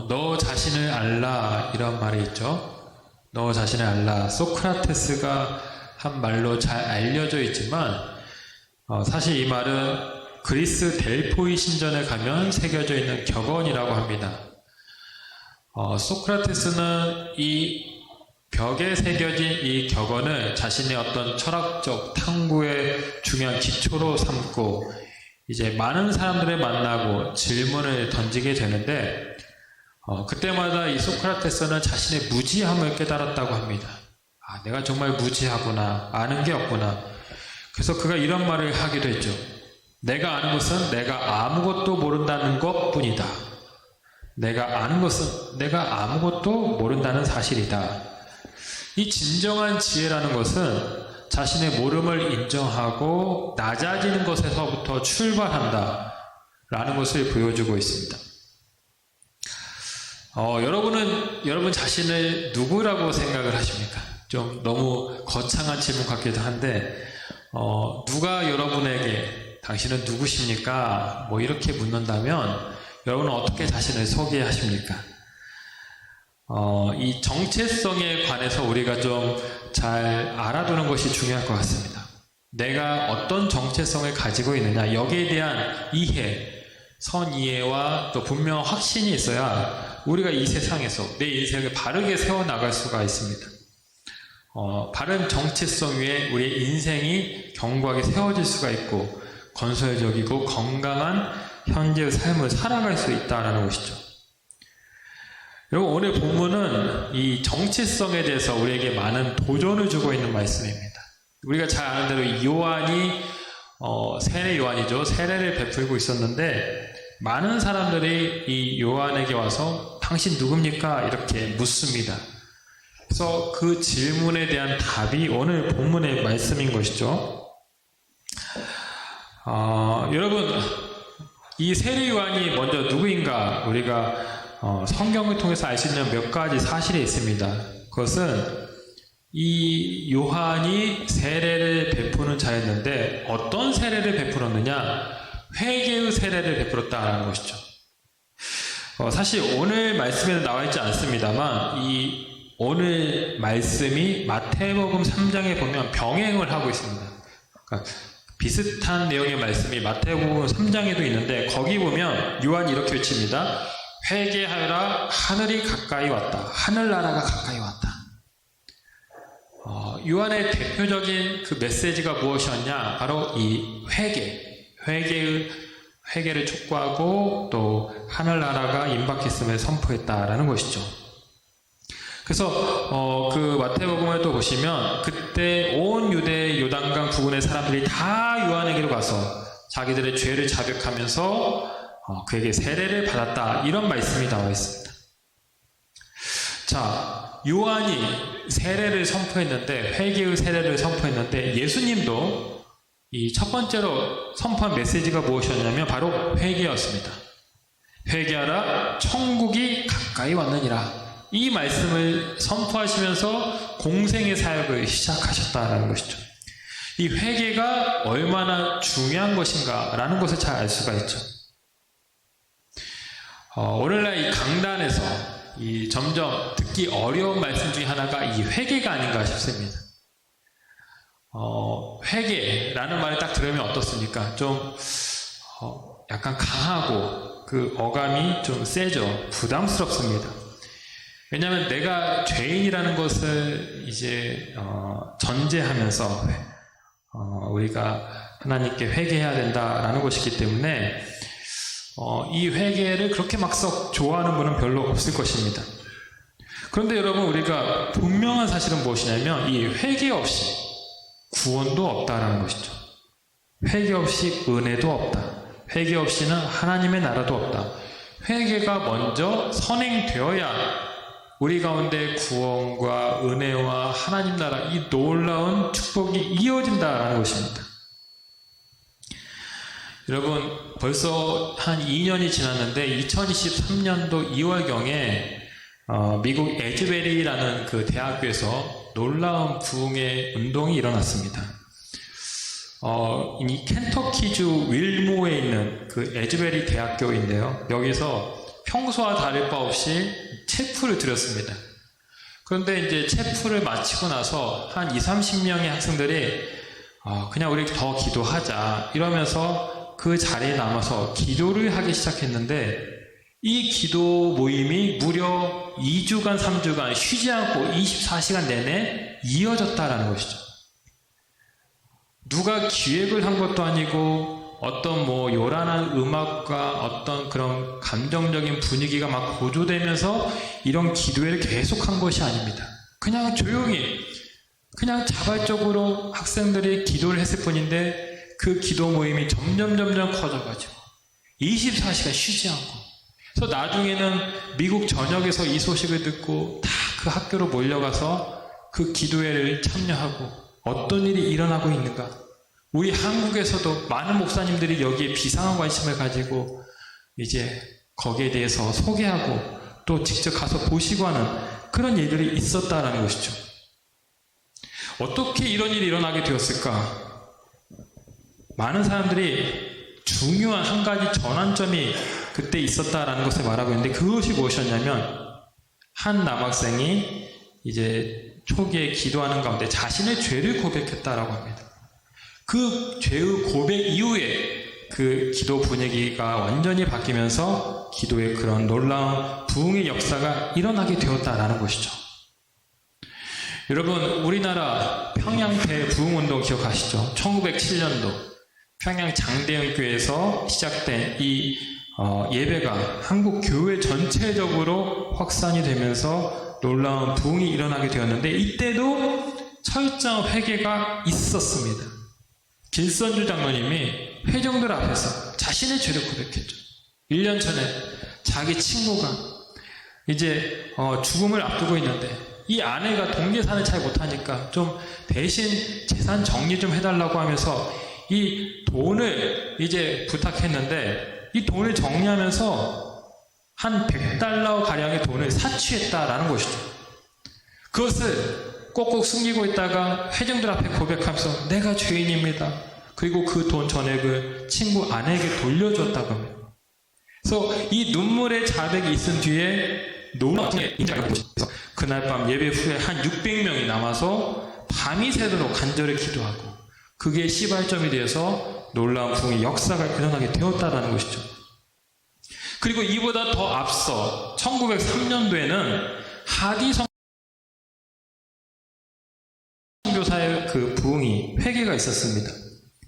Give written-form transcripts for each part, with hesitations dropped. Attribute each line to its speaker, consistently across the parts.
Speaker 1: 너 자신을 알라 이런 말이 있죠. 너 자신을 알라. 소크라테스가 한 말로 잘 알려져 있지만 사실 이 말은 그리스 델포이 신전에 가면 새겨져 있는 격언이라고 합니다. 소크라테스는 이 벽에 새겨진 이 격언을 자신의 어떤 철학적 탐구의 중요한 기초로 삼고 이제 많은 사람들을 만나고 질문을 던지게 되는데 그때마다 이 소크라테스는 자신의 무지함을 깨달았다고 합니다. 내가 정말 무지하구나. 아는 게 없구나. 그래서 그가 이런 말을 하기도 했죠. 내가 아는 것은 내가 아무것도 모른다는 것뿐이다. 내가 아는 것은 내가 아무것도 모른다는 사실이다. 이 진정한 지혜라는 것은 자신의 모름을 인정하고 낮아지는 것에서부터 출발한다 라는 것을 보여주고 있습니다. 여러분 자신을 누구라고 생각을 하십니까? 좀 너무 거창한 질문 같기도 한데 누가 여러분에게 당신은 누구십니까? 뭐 이렇게 묻는다면 여러분은 어떻게 자신을 소개하십니까? 이 정체성에 관해서 우리가 좀 잘 알아두는 것이 중요할 것 같습니다. 내가 어떤 정체성을 가지고 있느냐, 여기에 대한 이해, 선이해와 또 분명한 확신이 있어야 우리가 이 세상에서 내 인생을 바르게 세워나갈 수가 있습니다. 바른 정체성 위에 우리의 인생이 견고하게 세워질 수가 있고 건설적이고 건강한 현재의 삶을 살아갈 수 있다는 것이죠. 여러분, 오늘 본문은 이 정체성에 대해서 우리에게 많은 도전을 주고 있는 말씀입니다. 우리가 잘 아는 대로 요한이 세례 요한이죠. 세례를 베풀고 있었는데 많은 사람들이 이 요한에게 와서 당신 누굽니까? 이렇게 묻습니다. 그래서 그 질문에 대한 답이 오늘 본문의 말씀인 것이죠. 여러분, 이 세례 요한이 먼저 누구인가 우리가 성경을 통해서 알 수 있는 몇 가지 사실이 있습니다. 그것은 이 요한이 세례를 베푸는 자였는데 어떤 세례를 베풀었느냐? 회개의 세례를 베풀었다는 것이죠. 사실 오늘 말씀에는 나와 있지 않습니다만 이 오늘 말씀이 마태복음 3장에 보면 병행을 하고 있습니다. 그러니까 비슷한 내용의 말씀이 마태복음 3장에도 있는데 거기 보면 요한이 이렇게 외칩니다. 회개하여라, 하늘이 가까이 왔다. 하늘나라가 가까이 왔다. 요한의 대표적인 그 메시지가 무엇이었냐? 바로 이 회개를 촉구하고 또 하늘나라가 임박했음을 선포했다라는 것이죠. 그래서 그 마태복음을 또 보시면 그때 온 유대 요단강 부근의 사람들이 다 요한에게로 가서 자기들의 죄를 자백하면서 그에게 세례를 받았다. 이런 말씀이 나와 있습니다. 자, 요한이 세례를 선포했는데, 회개의 세례를 선포했는데, 예수님도 이 첫 번째로 선포한 메시지가 무엇이었냐면 바로 회개였습니다. 회개하라, 천국이 가까이 왔느니라. 이 말씀을 선포하시면서 공생의 사역을 시작하셨다는 것이죠. 이 회개가 얼마나 중요한 것인가라는 것을 잘 알 수가 있죠. 오늘날 이 강단에서 이 점점 듣기 어려운 말씀 중에 하나가 이 회개가 아닌가 싶습니다. 회개라는 말을 딱 들으면 어떻습니까? 좀 약간 강하고 그 어감이 좀 세죠. 부담스럽습니다. 왜냐하면 내가 죄인이라는 것을 이제 전제하면서 우리가 하나님께 회개해야 된다라는 것이기 때문에 이 회개를 그렇게 막 썩 좋아하는 분은 별로 없을 것입니다. 그런데 여러분, 우리가 분명한 사실은 무엇이냐면 이 회개 없이 구원도 없다라는 것이죠. 회개 없이 은혜도 없다. 회개 없이는 하나님의 나라도 없다. 회개가 먼저 선행되어야 우리 가운데 구원과 은혜와 하나님 나라, 이 놀라운 축복이 이어진다라는 것입니다. 여러분, 벌써 한 2년이 지났는데 2023년도 2월경에 미국 에즈베리라는 그 대학교에서 놀라운 부흥의 운동이 일어났습니다. 이 켄터키주 윌모에 있는 그 에즈베리 대학교인데요. 여기서 평소와 다를 바 없이 체프를 드렸습니다. 그런데 이제 체프를 마치고 나서 한 20-30명의 학생들이 그냥 우리 더 기도하자 이러면서 그 자리에 남아서 기도를 하기 시작했는데, 이 기도 모임이 무려 2주간 3주간 쉬지 않고 24시간 내내 이어졌다라는 것이죠. 누가 기획을 한 것도 아니고 어떤 요란한 음악과 어떤 그런 감정적인 분위기가 막 고조되면서 이런 기도회를 계속한 것이 아닙니다. 그냥 조용히 그냥 자발적으로 학생들이 기도를 했을 뿐인데, 그 기도 모임이 점점 커져가지고 24시간 쉬지 않고, 그래서 나중에는 미국 전역에서 이 소식을 듣고 다 그 학교로 몰려가서 그 기도회를 참여하고 어떤 일이 일어나고 있는가. 우리 한국에서도 많은 목사님들이 여기에 비상한 관심을 가지고 이제 거기에 대해서 소개하고 또 직접 가서 보시고 하는 그런 일들이 있었다라는 것이죠. 어떻게 이런 일이 일어나게 되었을까? 많은 사람들이 중요한 한 가지 전환점이 그때 있었다라는 것을 말하고 있는데, 그것이 무엇이었냐면, 한 남학생이 이제 초기에 기도하는 가운데 자신의 죄를 고백했다라고 합니다. 그 죄의 고백 이후에 그 기도 분위기가 완전히 바뀌면서 기도의 그런 놀라운 부흥의 역사가 일어나게 되었다라는 것이죠. 여러분, 우리나라 평양 대부흥운동 기억하시죠? 1907년도 평양 장대현교회에서 시작된 이 예배가 한국 교회 전체적으로 확산이 되면서 놀라운 부흥이 일어나게 되었는데, 이때도 철저한 회개가 있었습니다. 길선주 장로님이 회중들 앞에서 자신의 죄를 고백했죠. 1년 전에 자기 친구가 이제 죽음을 앞두고 있는데, 이 아내가 동계산을 잘 못하니까 좀 대신 재산 정리 좀 해달라고 하면서 이 돈을 이제 부탁했는데, 이 돈을 정리하면서 한 100달러 가량의 돈을 사취했다라는 것이죠. 그것을 꼭꼭 숨기고 있다가 회중들 앞에 고백하면서 내가 죄인입니다. 그리고 그 돈 전액을 친구 아내에게 돌려줬다고 합니다. 그래서 이 눈물의 자백이 있은 뒤에 놀라운 인자가 있어서 그날 밤 예배 후에 한 600명이 남아서 밤이 새도록 간절히 기도하고, 그게 시발점이 되어서 놀라운 부흥의 역사가 일어나게 되었다는 것이죠. 그리고 이보다 더 앞서 1903년도에는 하디 선교사의 그 부흥이 회개가 있었습니다.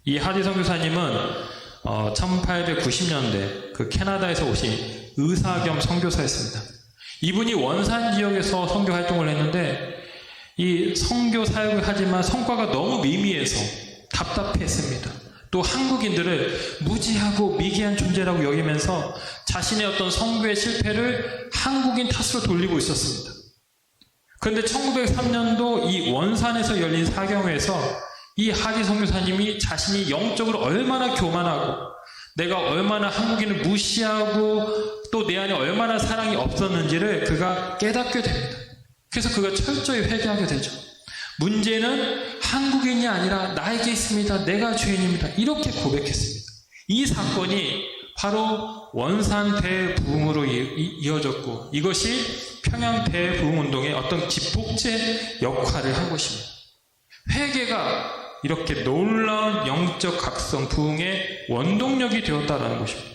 Speaker 1: 이 하디 선교사님은 1890년대 그 캐나다에서 오신 의사 겸 선교사였습니다. 이분이 원산 지역에서 선교 활동을 했는데, 이 선교 사역을 하지만 성과가 너무 미미해서 답답했습니다. 또 한국인들을 무지하고 미개한 존재라고 여기면서 자신의 어떤 선교의 실패를 한국인 탓으로 돌리고 있었습니다. 그런데 1903년도 이 원산에서 열린 사경회에서 이 하디 선교사님이 자신이 영적으로 얼마나 교만하고 내가 얼마나 한국인을 무시하고 또 내 안에 얼마나 사랑이 없었는지를 그가 깨닫게 됩니다. 그래서 그가 철저히 회개하게 되죠. 문제는 한국인이 아니라 나에게 있습니다. 내가 죄인입니다. 이렇게 고백했습니다. 이 사건이 바로 원산 대부흥으로 이어졌고, 이것이 평양 대부흥운동의 어떤 기폭제 역할을 한 것입니다. 회개가 이렇게 놀라운 영적 각성 부흥의 원동력이 되었다는 것입니다.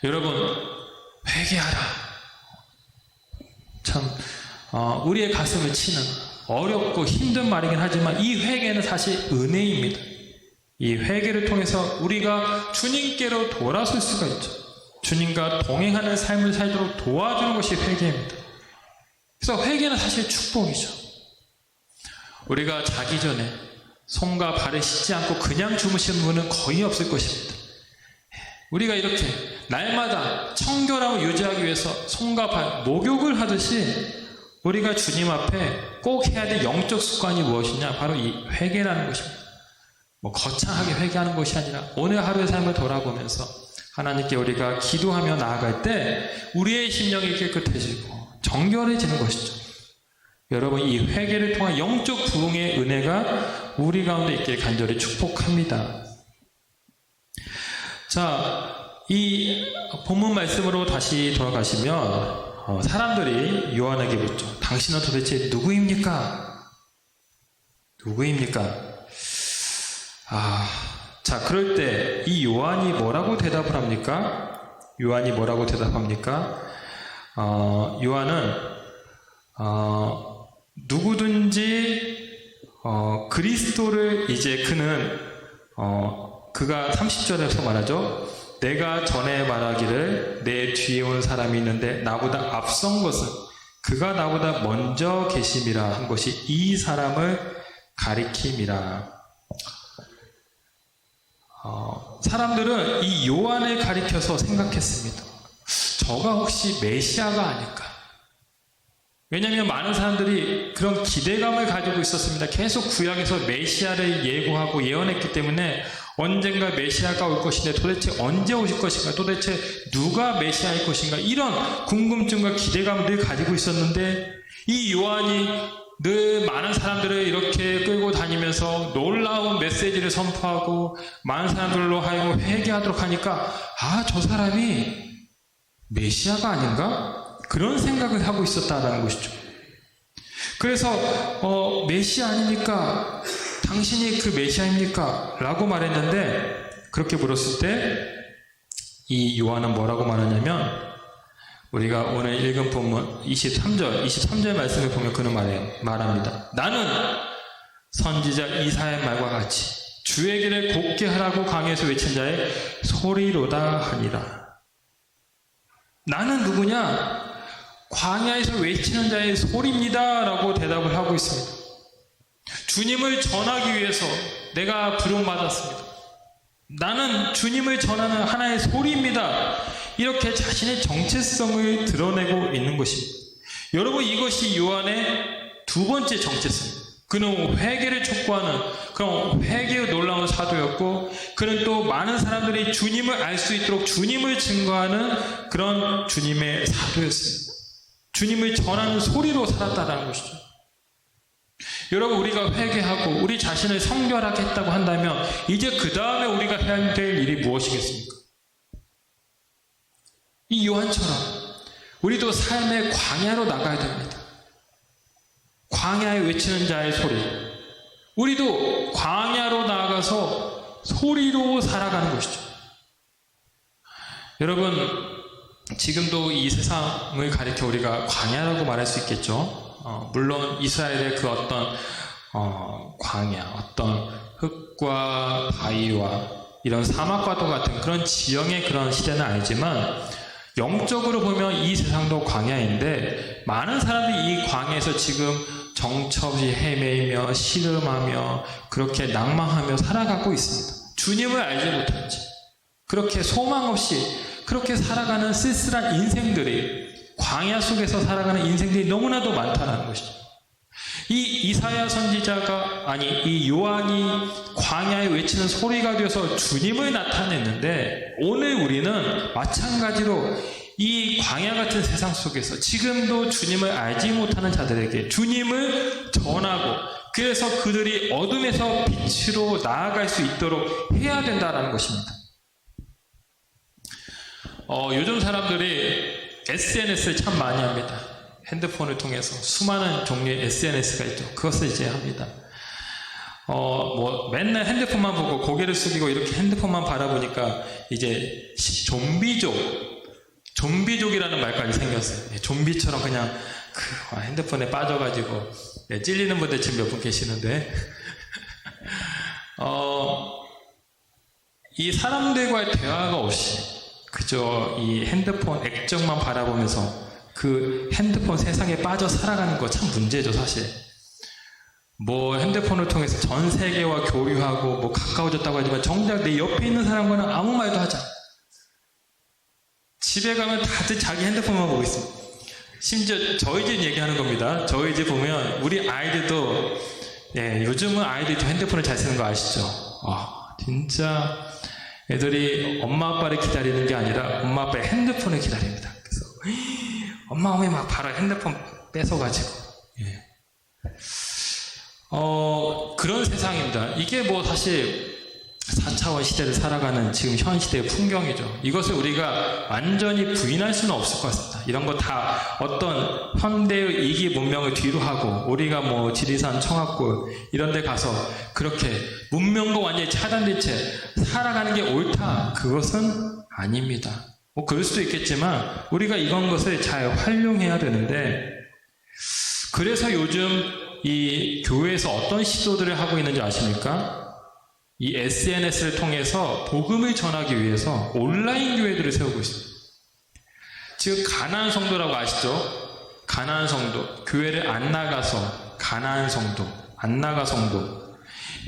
Speaker 1: 여러분, 회개하라. 참 우리의 가슴을 치는 어렵고 힘든 말이긴 하지만, 이 회개는 사실 은혜입니다. 이 회개를 통해서 우리가 주님께로 돌아설 수가 있죠. 주님과 동행하는 삶을 살도록 도와주는 것이 회개입니다. 그래서 회개는 사실 축복이죠. 우리가 자기 전에 손과 발을 씻지 않고 그냥 주무시는 분은 거의 없을 것입니다. 우리가 이렇게 날마다 청결함을 유지하기 위해서 손과 발, 목욕을 하듯이 우리가 주님 앞에 꼭 해야 될 영적 습관이 무엇이냐? 바로 이 회개라는 것입니다. 거창하게 회개하는 것이 아니라 오늘 하루의 삶을 돌아보면서 하나님께 우리가 기도하며 나아갈 때 우리의 심령이 깨끗해지고 정결해지는 것이죠. 여러분, 이 회개를 통한 영적 부흥의 은혜가 우리 가운데 있길 간절히 축복합니다. 자, 이 본문 말씀으로 다시 돌아가시면 사람들이 요한에게 묻죠. 당신은 도대체 누구입니까? 누구입니까? 자, 그럴 때 이 요한이 뭐라고 대답을 합니까? 요한이 뭐라고 대답합니까? 요한은 누구든지 그리스도를 이제 그가 30절에서 말하죠. 내가 전에 말하기를 내 뒤에 온 사람이 있는데 나보다 앞선 것은 그가 나보다 먼저 계심이라 한 것이 이 사람을 가리킴이라. 사람들은 이 요한을 가리켜서 생각했습니다. 저가 혹시 메시아가 아닐까? 왜냐하면 많은 사람들이 그런 기대감을 가지고 있었습니다. 계속 구약에서 메시아를 예고하고 예언했기 때문에 언젠가 메시아가 올 것인데 도대체 언제 오실 것인가? 도대체 누가 메시아일 것인가? 이런 궁금증과 기대감을 늘 가지고 있었는데 이 요한이 늘 많은 사람들을 이렇게 끌고 다니면서 놀라운 메시지를 선포하고 많은 사람들로 하여금 회개하도록 하니까 저 사람이 메시아가 아닌가? 그런 생각을 하고 있었다라는 것이죠. 그래서 메시아 아닙니까? 당신이 그 메시아입니까? 라고 말했는데 그렇게 물었을 때 이 요한은 뭐라고 말하냐면 우리가 오늘 읽은 본문 23절 말씀을 보면 그는 말합니다. 나는 선지자 이사야의 말과 같이 주의 길을 곱게 하라고 강에서 외친 자의 소리로다 하니라. 나는 누구냐? 광야에서 외치는 자의 소리입니다 라고 대답을 하고 있습니다. 주님을 전하기 위해서 내가 부름받았습니다. 나는 주님을 전하는 하나의 소리입니다. 이렇게 자신의 정체성을 드러내고 있는 것입니다. 여러분, 이것이 요한의 두 번째 정체성입니다. 그는 회개를 촉구하는 그런 회개의 놀라운 사도였고, 그는 또 많은 사람들이 주님을 알 수 있도록 주님을 증거하는 그런 주님의 사도였습니다. 주님을 전하는 소리로 살았다는 것이죠. 여러분, 우리가 회개하고 우리 자신을 성결하게 했다고 한다면 이제 그 다음에 우리가 해야 될 일이 무엇이겠습니까? 이 요한처럼 우리도 삶의 광야로 나가야 됩니다. 광야에 외치는 자의 소리. 우리도 광야로 나아가서 소리로 살아가는 것이죠. 여러분, 지금도 이 세상을 가리켜 우리가 광야라고 말할 수 있겠죠. 물론 이스라엘의 그 어떤 광야, 어떤 흙과 바위와 이런 사막과도 같은 그런 지형의 그런 시대는 아니지만 영적으로 보면 이 세상도 광야인데 많은 사람들이 이 광야에서 지금 정처 없이 헤매이며 씨름하며 그렇게 낭망하며 살아가고 있습니다. 주님을 알지 못한 채 그렇게 소망 없이 그렇게 살아가는 쓸쓸한 인생들이, 광야 속에서 살아가는 인생들이 너무나도 많다는 것이죠. 이 요한이 광야에 외치는 소리가 되어서 주님을 나타냈는데, 오늘 우리는 마찬가지로 이 광야 같은 세상 속에서 지금도 주님을 알지 못하는 자들에게 주님을 전하고, 그래서 그들이 어둠에서 빛으로 나아갈 수 있도록 해야 된다는 것입니다. 요즘 사람들이 SNS를 참 많이 합니다. 핸드폰을 통해서 수많은 종류의 SNS가 있죠. 그것을 이제 합니다. 맨날 핸드폰만 보고 고개를 숙이고 이렇게 핸드폰만 바라보니까 이제 좀비족이라는 말까지 생겼어요. 좀비처럼 그냥 핸드폰에 빠져가지고 찔리는 분들 지금 몇 분 계시는데 이 사람들과의 대화가 없이 그저 이 핸드폰 액정만 바라보면서 그 핸드폰 세상에 빠져 살아가는 거 참 문제죠, 사실. 핸드폰을 통해서 전 세계와 교류하고 가까워졌다고 하지만 정작 내 옆에 있는 사람과는 아무 말도 하지 않아. 집에 가면 다들 자기 핸드폰만 보고 있습니다. 심지어 저희 집 얘기하는 겁니다. 저희 집 보면 우리 아이들도 요즘은 아이들도 핸드폰을 잘 쓰는 거 아시죠? 진짜 애들이 엄마 아빠를 기다리는 게 아니라 엄마 아빠의 핸드폰을 기다립니다. 그래서 엄마 오면 막 바로 핸드폰 뺏어가지고 그런 세상입니다. 이게 사실 4차원 시대를 살아가는 지금 현 시대의 풍경이죠. 이것을 우리가 완전히 부인할 수는 없을 것 같습니다. 이런 거 다 어떤 현대의 이기 문명을 뒤로 하고 우리가 뭐 지리산 청학골 이런 데 가서 그렇게 문명과 완전히 차단된 채 살아가는 게 옳다. 그것은 아닙니다. 뭐 그럴 수도 있겠지만 우리가 이런 것을 잘 활용해야 되는데, 그래서 요즘 이 교회에서 어떤 시도들을 하고 있는지 아십니까? 이 SNS를 통해서 복음을 전하기 위해서 온라인 교회들을 세우고 있습니다. 지금 가나안 성도라고 아시죠? 가나안 성도, 교회를 안 나가서 가나안 성도, 안 나가 성도,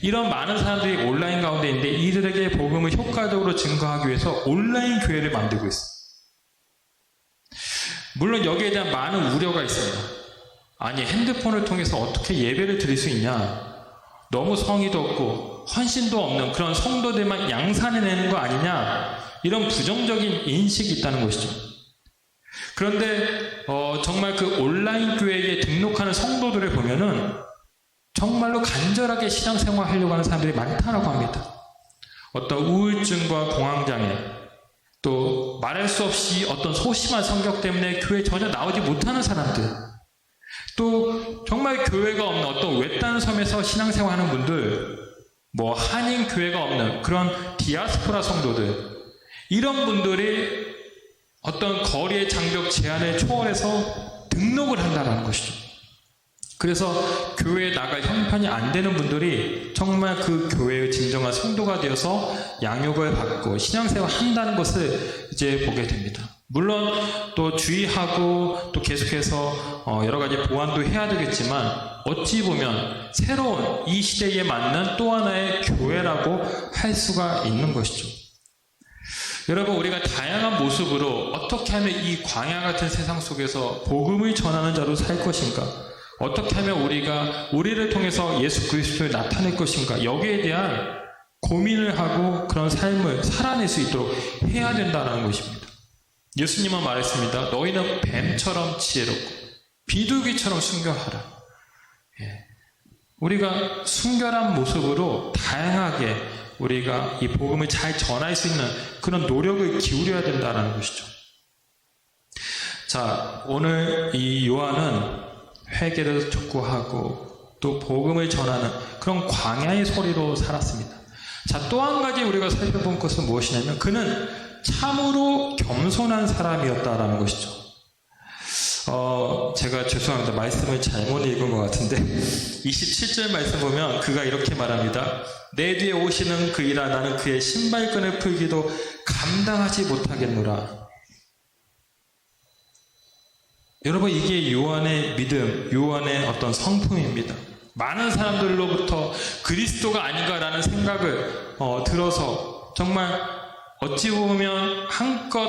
Speaker 1: 이런 많은 사람들이 온라인 가운데 있는데 이들에게 복음을 효과적으로 증거하기 위해서 온라인 교회를 만들고 있습니다. 물론 여기에 대한 많은 우려가 있습니다. 아니, 핸드폰을 통해서 어떻게 예배를 드릴 수 있냐? 너무 성의도 없고 헌신도 없는 그런 성도들만 양산해내는 거 아니냐, 이런 부정적인 인식이 있다는 것이죠. 그런데 정말 그 온라인 교회에 등록하는 성도들을 보면은 정말로 간절하게 신앙생활 하려고 하는 사람들이 많다라고 합니다. 어떤 우울증과 공황장애, 또 말할 수 없이 어떤 소심한 성격 때문에 교회에 전혀 나오지 못하는 사람들, 또 정말 교회가 없는 어떤 외딴 섬에서 신앙생활하는 분들, 뭐 한인 교회가 없는 그런 디아스포라 성도들, 이런 분들이 어떤 거리의 장벽 제한을 초월해서 등록을 한다는 것이죠. 그래서 교회에 나갈 형편이 안 되는 분들이 정말 그 교회의 진정한 성도가 되어서 양육을 받고 신앙생활을 한다는 것을 이제 보게 됩니다. 물론 또 주의하고 또 계속해서 여러 가지 보완도 해야 되겠지만, 어찌 보면 새로운 이 시대에 맞는 또 하나의 교회라고 할 수가 있는 것이죠. 여러분, 우리가 다양한 모습으로 어떻게 하면 이 광야 같은 세상 속에서 복음을 전하는 자로 살 것인가, 어떻게 하면 우리가 우리를 통해서 예수 그리스도를 나타낼 것인가, 여기에 대한 고민을 하고 그런 삶을 살아낼 수 있도록 해야 된다는 것입니다. 예수님은 말했습니다. 너희는 뱀처럼 지혜롭고 비둘기처럼 순결하라. 우리가 순결한 모습으로 다양하게 우리가 이 복음을 잘 전할 수 있는 그런 노력을 기울여야 된다는 것이죠. 자, 오늘 이 요한은 회개를 촉구하고 또 복음을 전하는 그런 광야의 소리로 살았습니다. 자, 또 한 가지 우리가 살펴본 것은 무엇이냐면, 그는 참으로 겸손한 사람이었다라는 것이죠. 제가 죄송합니다. 말씀을 잘못 읽은 것 같은데 27절 말씀 보면 그가 이렇게 말합니다. 내 뒤에 오시는 그이라 나는 그의 신발끈을 풀기도 감당하지 못하겠노라. 여러분, 이게 요한의 믿음, 요한의 어떤 성품입니다. 많은 사람들로부터 그리스도가 아닌가라는 생각을 들어서 정말 어찌 보면 한껏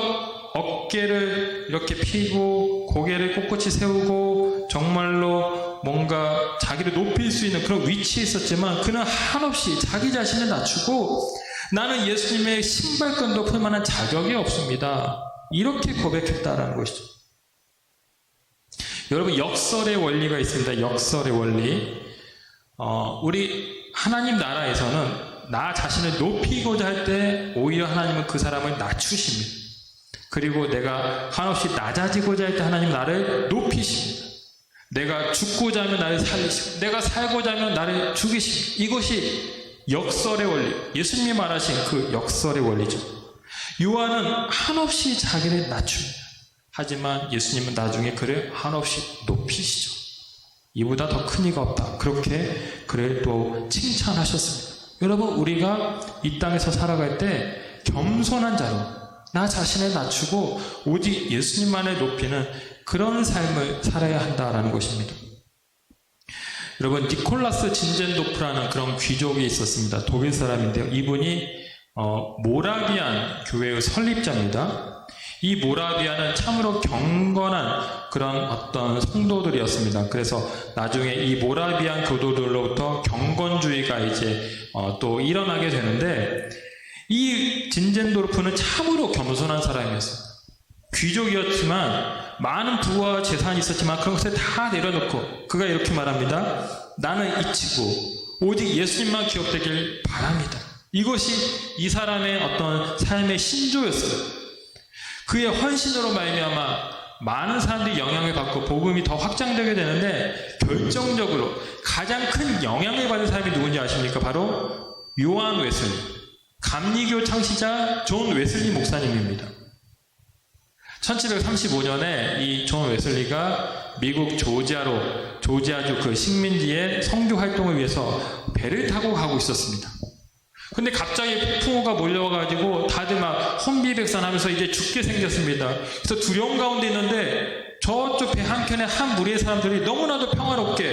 Speaker 1: 어깨를 이렇게 펴고 고개를 꼿꼿이 세우고 정말로 뭔가 자기를 높일 수 있는 그런 위치에 있었지만, 그는 한없이 자기 자신을 낮추고 나는 예수님의 신발끈도 풀 만한 자격이 없습니다, 이렇게 고백했다라는 것이죠. 여러분, 역설의 원리가 있습니다. 역설의 원리. 우리 하나님 나라에서는 나 자신을 높이고자 할 때 오히려 하나님은 그 사람을 낮추십니다. 그리고 내가 한없이 낮아지고자 할 때 하나님 나를 높이십니다. 내가 죽고자 하면 나를 살리시고, 내가 살고자 하면 나를 죽이십니다. 이것이 역설의 원리, 예수님이 말하신 그 역설의 원리죠. 요한은 한없이 자기를 낮춥니다. 하지만 예수님은 나중에 그를 한없이 높이시죠. 이보다 더 큰 이가 없다, 그렇게 그를 또 칭찬하셨습니다. 여러분, 우리가 이 땅에서 살아갈 때 겸손한 자로 나 자신을 낮추고 오직 예수님만을 높이는 그런 삶을 살아야 한다라는 것입니다. 여러분, 니콜라스 진젠도프라는 그런 귀족이 있었습니다. 독일 사람인데요. 이분이 모라비안 교회의 설립자입니다. 이 모라비아는 참으로 경건한 그런 어떤 성도들이었습니다. 그래서 나중에 이 모라비안 교도들로부터 경건주의가 이제 또 일어나게 되는데, 이 진젠도르프는 참으로 겸손한 사람이었어요. 귀족이었지만 많은 부와 재산이 있었지만 그런 것을 다 내려놓고 그가 이렇게 말합니다. 나는 이치고 오직 예수님만 기억되길 바랍니다. 이것이 이 사람의 어떤 삶의 신조였어요. 그의 헌신으로 말미암아 많은 사람들이 영향을 받고 복음이 더 확장되게 되는데, 결정적으로 가장 큰 영향을 받은 사람이 누군지 아십니까? 바로 요한 웨슬리, 감리교 창시자 존 웨슬리 목사님입니다. 1735년에 이 존 웨슬리가 미국 조지아주 그 식민지의 선교 활동을 위해서 배를 타고 가고 있었습니다. 근데 갑자기 풍우가 몰려와가지고 다들 막 혼비백산하면서 이제 죽게 생겼습니다. 그래서 두려움 가운데 있는데 저쪽 배 한켠에 한 무리의 사람들이 너무나도 평화롭게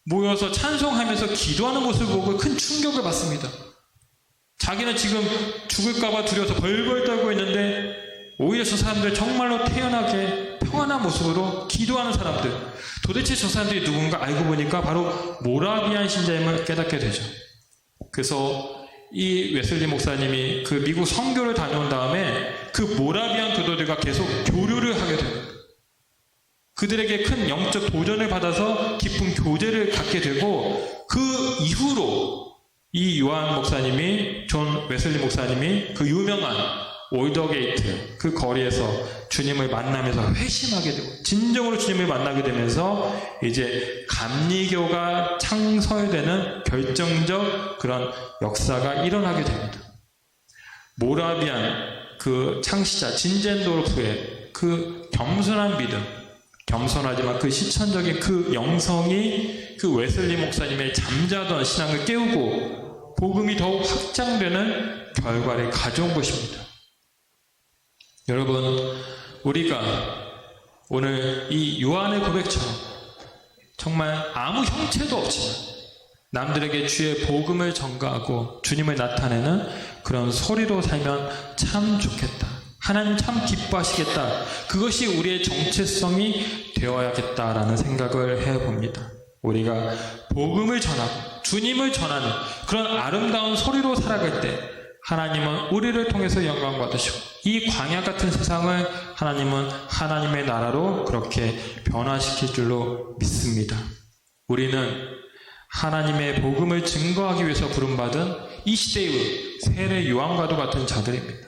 Speaker 1: 모여서 찬송하면서 기도하는 모습을 보고 큰 충격을 받습니다. 자기는 지금 죽을까봐 두려워서 벌벌 떨고 있는데 오히려 저 사람들 정말로 태연하게 평안한 모습으로 기도하는 사람들, 도대체 저 사람들이 누군가 알고 보니까 바로 모라비안 신자임을 깨닫게 되죠. 그래서 이 웨슬리 목사님이 그 미국 선교를 다녀온 다음에 그 모라비안 교도들과 계속 교류를 하게 됩니다. 그들에게 큰 영적 도전을 받아서 깊은 교제를 갖게 되고, 그 이후로 이 요한 목사님이, 존 웨슬리 목사님이 그 유명한 올더게이트 그 거리에서 주님을 만나면서 회심하게 되고 진정으로 주님을 만나게 되면서 이제 감리교가 창설되는 결정적 그런 역사가 일어나게 됩니다. 모라비안 그 창시자 진젠도르프의 그 겸손한 믿음, 겸손하지만 그 실천적인 그 영성이 그 웨슬리 목사님의 잠자던 신앙을 깨우고 복음이 더욱 확장되는 결과를 가져온 것입니다. 여러분, 우리가 오늘 이 요한의 고백처럼 정말 아무 형체도 없지만 남들에게 주의 복음을 전가하고 주님을 나타내는 그런 소리로 살면 참 좋겠다. 하나님 참 기뻐하시겠다. 그것이 우리의 정체성이 되어야겠다라는 생각을 해봅니다. 우리가 복음을 전하고 주님을 전하는 그런 아름다운 소리로 살아갈 때 하나님은 우리를 통해서 영광 받으시고 이 광야 같은 세상을 하나님은 하나님의 나라로 그렇게 변화시킬 줄로 믿습니다. 우리는 하나님의 복음을 증거하기 위해서 부름받은 이 시대의 세례 요한과도 같은 자들입니다.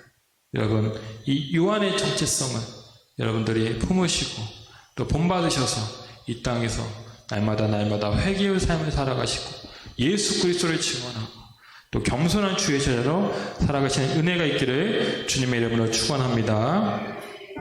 Speaker 1: 여러분, 이 요한의 정체성은 여러분들이 품으시고 또 본받으셔서 이 땅에서 날마다 회개의 삶을 살아가시고 예수 그리스도를 증언하고 또 겸손한 주의 제자로 살아가시는 은혜가 있기를 주님의 이름으로 축원합니다.